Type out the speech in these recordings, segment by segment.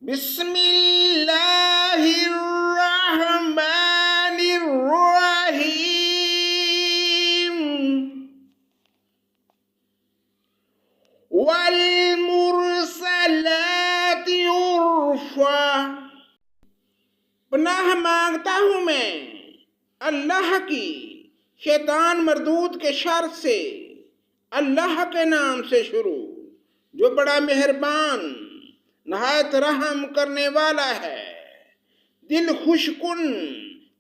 بسم اللہ الرحمن الرحیم والمرسلات عرفا۔ پناہ مانگتا ہوں میں اللہ کی شیطان مردود کے شر سے، اللہ کے نام سے شروع جو بڑا مہربان نہایت رحم کرنے والا ہے۔ دل خوش کن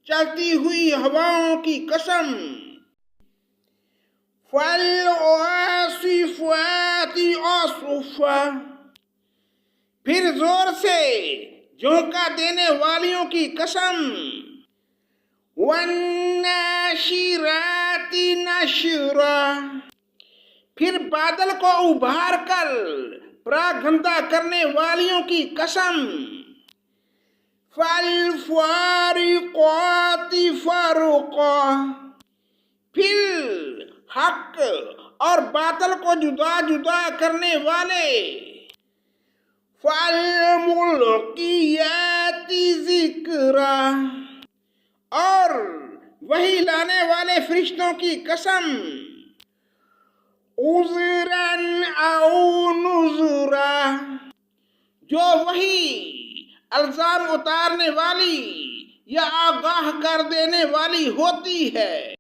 چلتی ہوئی ہواؤں کی قسم، فالعاصفات عصفا۔ پھر زور سے جھونکا دینے والیوں کی قسم، والناشرات نشرا۔ پھر بادل کو ابھار کر پراگندہ کرنے والیوں کی قسم، فالفارقات فرقا۔ پھر حق اور باطل کو جدا جدا کرنے والے، فالملقیات ذکرا۔ اور وحی لانے والے فرشتوں کی قسم، عذرا او نذرا۔ جو وحی الزام اتارنے والی یا آگاہ کر دینے والی ہوتی ہے۔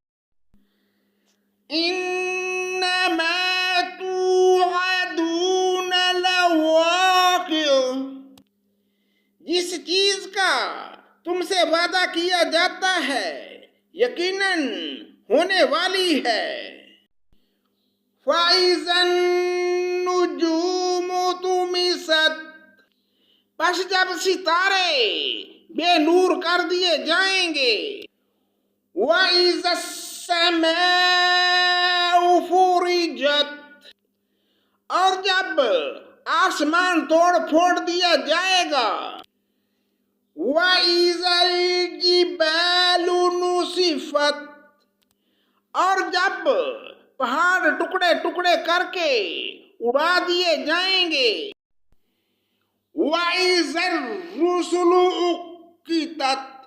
انما توعدون لواقع۔ جس چیز کا تم سے وعدہ کیا جاتا ہے یقیناً ہونے والی ہے۔ فَإِذَا النُّجُومُ طُمِسَتْ۔ پس جب ستارے بے نور کر دیے جائیں گے۔ وَإِذَا السَّمَاءُ فُرِجَتْ۔ اور جب آسمان توڑ پھوڑ دیا جائے گا۔ وَإِذَا الْجِبَالُ نُسِفَتْ۔ اور جب پہاڑ ٹکڑے ٹکڑے کر کے اڑا دیے جائیں گے۔ وَإِذَا الرُّسُلُ أُقِّتَتْ۔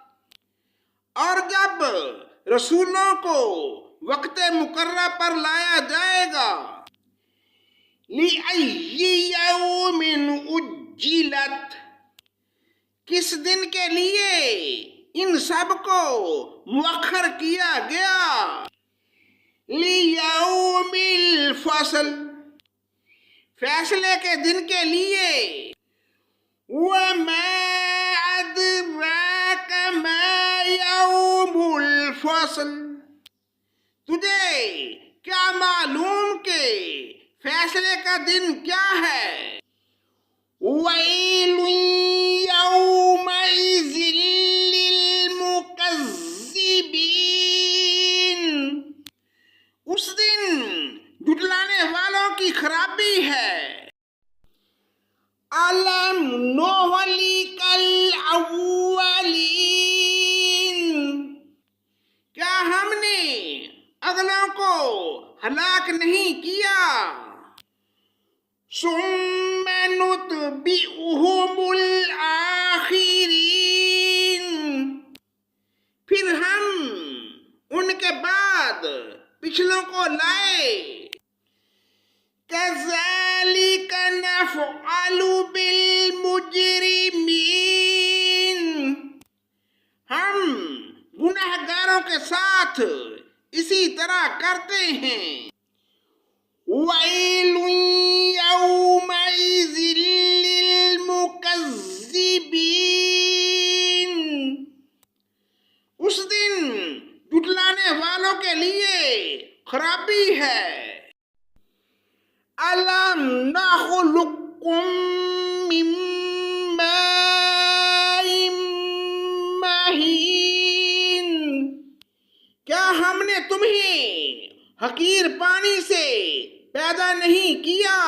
اور جب رسولوں کو وقت مقررہ پر لایا جائے گا۔ لِأَيِّ يَوْمٍ أُجِّلَتْ۔ کس دن کے لیے ان سب کو مؤخر کیا گیا۔ لِيَوْمِ الْفَصْلِ۔ فیصلے کے دن کے لیے۔ وَمَا أَدْرَاكَ مَا يَوْمُ الْفَصْلِ۔ تجھے کیا معلوم کہ فیصلے کا دن کیا ہے۔ وَيْلٌ يَوْمَئِذٍ لِّلْمُكَذِّبِينَ۔ اس دن جھٹلانے والوں کی خرابی ہے۔ أَلَمْ نُهْلِكِ الْأَوَّلِينَ۔ کیا ہم نے اگلوں کو ہلاک نہیں کیا۔ ثُمَّ نُتْبِعُهُمُ الْآخِرِينَ۔ پھر ہم ان کے بعد پچھلوں کو لائے۔ كَذَلِكَ نَفْعَلُ بِالْمُجْرِمِينَ۔ ہم گنہگاروں کے ساتھ اسی طرح کرتے ہیں۔ وَيْلٌ يَوْمَئِذٍ لِّلْمُكَذِّبِينَ۔ اس دن جھٹلانے والوں کے لیے خرابی ہے۔ أَلَمْ نَخْلُقكُّم مِّن مَّاءٍ مَّهِينٍ۔ کیا ہم نے تمہیں حقیر پانی سے پیدا نہیں کیا۔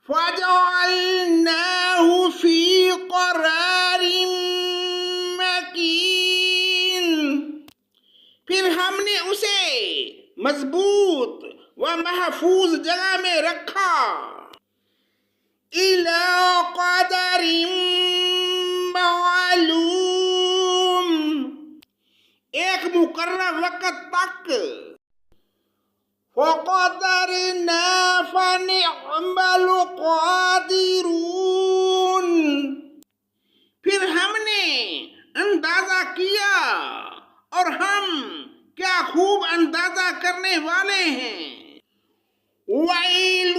فَجَعَلْنَاهُ فِي قَرَارٍ مَّكِينٍ۔ پھر ہم نے اسے مضبوط و محفوظ جگہ میں رکھا۔ إِلَىٰ قَدَرٍ حق وقدرنا فنعم القادرون، پھر ہم نے اندازہ کیا اور ہم کیا خوب اندازہ کرنے والے ہیں۔ وَيْلٌ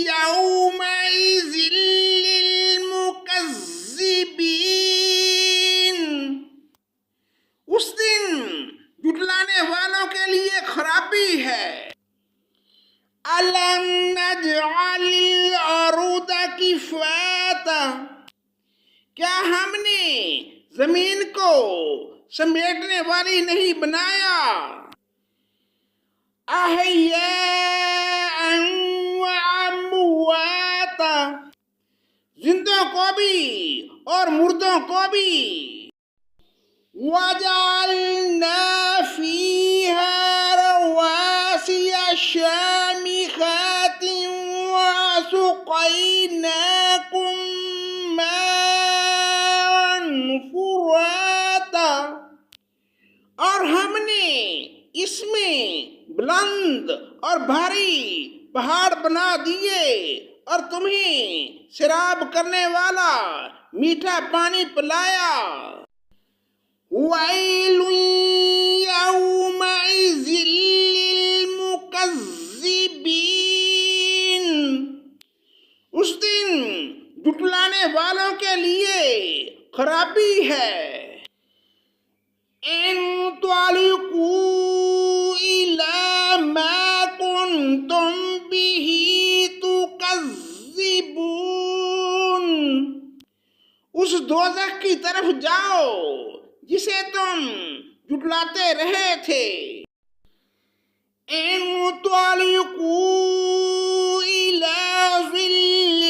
يَوْمَئِذٍ لِّلْمُكَذِّبِينَ، اس دن جھٹلانے والوں کے لیے خرابی ہے۔ أَلَمْ نَجْعَلِ الْأَرْضَ كِفَاتًا، کیا ہم نے زمین کو سمیٹنے والی نہیں بنایا؟ أَحْيَاءً وَأَمْوَاتًا، زندوں کو بھی اور مردوں کو بھی۔ وَجَعَلْنَا فِيهَا رَوَاسِيَ شَامِخَاتٍ وَأَسْقَيْنَاكُم مَّاءً فُرَاتًا، اور ہم نے اس میں بلند اور بھاری پہاڑ بنا دیے اور تمہیں سیراب کرنے والا میٹھا پانی پلایا۔ وَيْلٌ يَوْمَئِذٍ لِّلْمُكَذِّبِينَ، اس دن جھٹلانے والوں کے لیے خرابی ہے۔ انطلقوا إِلَى مَا كُنتُم بِهِ تُكَذِّبُونَ، اس دوزخ کی طرف جاؤ جسے تم جھٹلاتے رہے تھے۔ انطلقوا إِلَى ظِلٍّ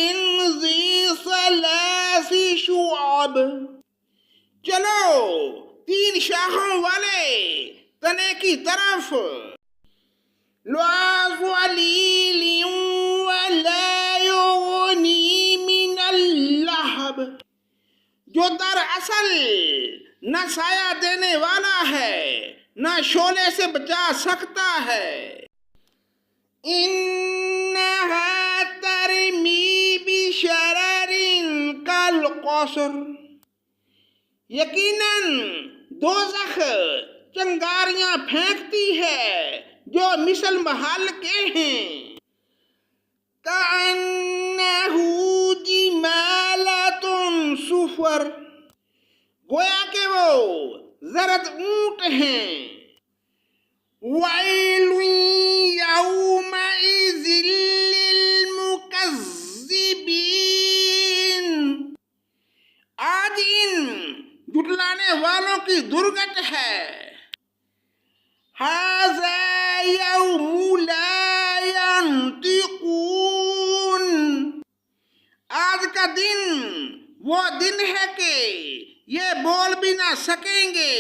ذِي ثَلَاثِ شُعَبٍ، چلو 3 شاخوں والے تنے کی طرف۔ لا ظليل ولا يغني من اللهب، جو دراصل نہ سایہ دینے والا ہے نہ شعلے سے بچا سکتا ہے۔ انہا ترمی بشرر کالقصر، یقیناً دوزخ چنگاریاں پھینکتی ہے جو مثل محل کے ہیں۔ کأنہ جمالۃ صفر، گویا کہ وہ زرد اونٹ ہیں۔ وَيْلٌ يَوْمَئِذٍ لِّلْمُكَذِّبِينَ، آج ان جھٹلانے والوں کی درگت ہے۔ هَذَا يَوْمُ لَا يَنطِقُونَ، آج کا دن وہ دن ہے کہ یہ بول بھی نہ سکیں گے۔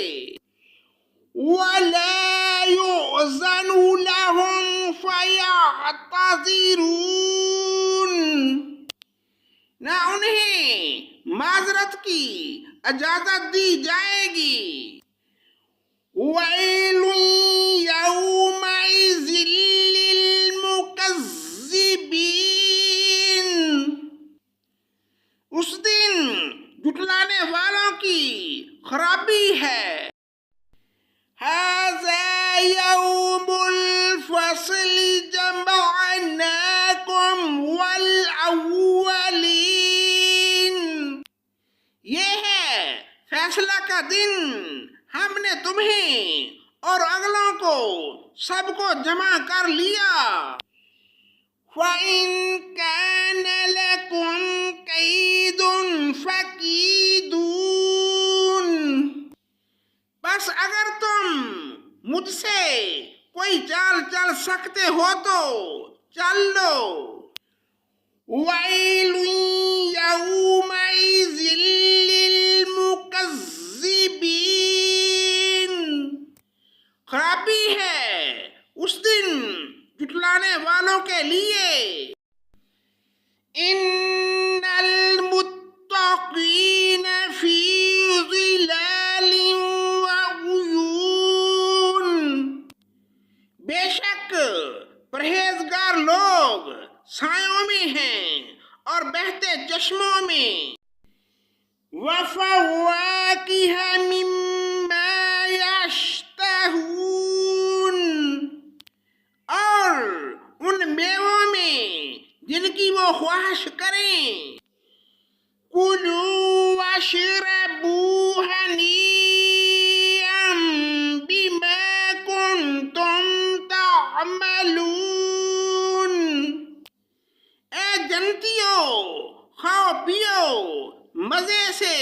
وَلَا يُؤْذَنُ لَهُمْ فَيَعْتَذِرُونَ، نہ انہیں معذرت کی اجازت دی جائے گی۔ وَيْلٌ يَوْمَئِذٍ لِّلْمُكَذِّبِينَ، اس دن جھٹلانے والوں کی خرابی ہے۔ هَذَا يَوْمُ الْفَصْلِ جَمَعْنَاكُمْ وَالْأَوَّلِينَ، یہ ہے فیصلہ کا دن، ہم نے تمہیں اور اگلوں کو سب کو جمع کر لیا۔ وَإِن كَانَ لَكُمْ كَيْدٌ فَكِيدُونِ، بس اگر تم مجھ سے کوئی چال چل سکتے ہو تو چل لو۔ وَيْلٌ يَوْمَئِذٍ لِّلْمُكَذِّبِينَ، خرابی ہے اس دن جھٹلانے والوں کے لیے۔ ان المتقین فی ظلال وعیون، میں وَفَوَاكِهَ مِمَّا يَشْتَهُونَ اور ان میووں میں جن کی وہ خواہش کریں کُلُوا وَاشْرَبُوا هَنِيئًا بِمَا كُنتُمْ تَعْمَلُونَ اے جنتیوں کھاؤ پیو مزے سے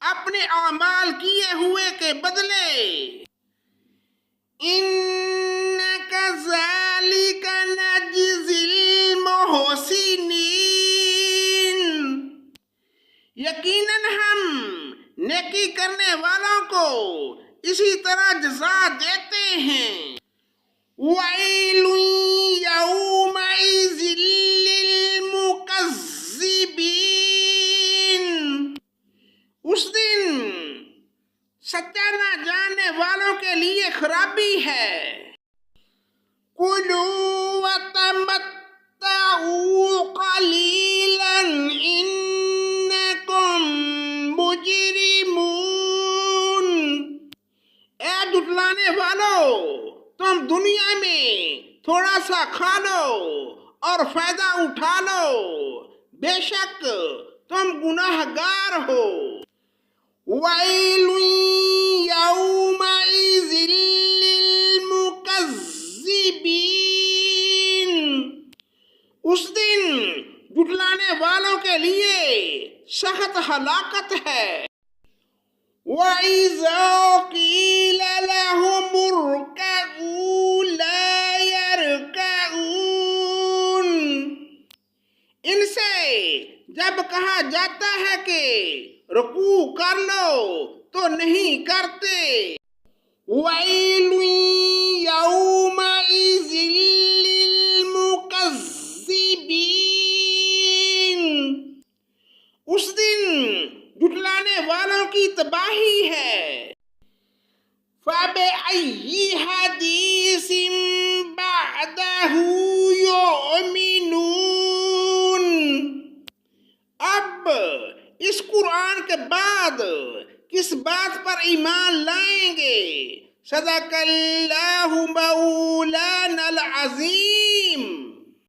اپنے اعمال کیے ہوئے کے بدلے اِنَّ كَذَلِكَ نَجْزِي الْمُحْسِنِينَ یقیناً ہم نیکی کرنے والوں کو اسی طرح جزا دیتے ہیں وَيْلٌ يَوْمَئِذٍ لِّلْمُكَذِّبِينَ اس دن سچا نہ جاننے والوں کے لیے خرابی ہے کُلُوا وَتَمَتَّعُوا قَلِيلًا إِنَّكُمْ مُجْرِمُونَ اے جھٹلانے والو تم دنیا میں تھوڑا سا کھا لو اور فائدہ اٹھا لو بے شک تم گناہ گار ہو وَيْلٌ يَوْمَئِذٍ لِّلْمُكَذِّبِينَ اس دن جھٹلانے والوں کے لیے سخت ہلاکت ہے وَإِذَا قِيلَ لَهُمُ ارْكَعُوا لَا يَرْكَعُونَ ان سے جب کہا جاتا ہے کہ رکوع کر لو تو نہیں کرتے وَيْلٌ يَوْمَئِذٍ لِّلْمُكَذِّبِينَ اس دن جھٹلانے والوں کی تباہی ہے فَبِأَيِّ حَدِيثٍ بَعْدَهُ يُؤْمِنُونَ اب اس قرآن کے بعد کس بات پر ایمان لائیں گے صدق اللہ مولانا العظیم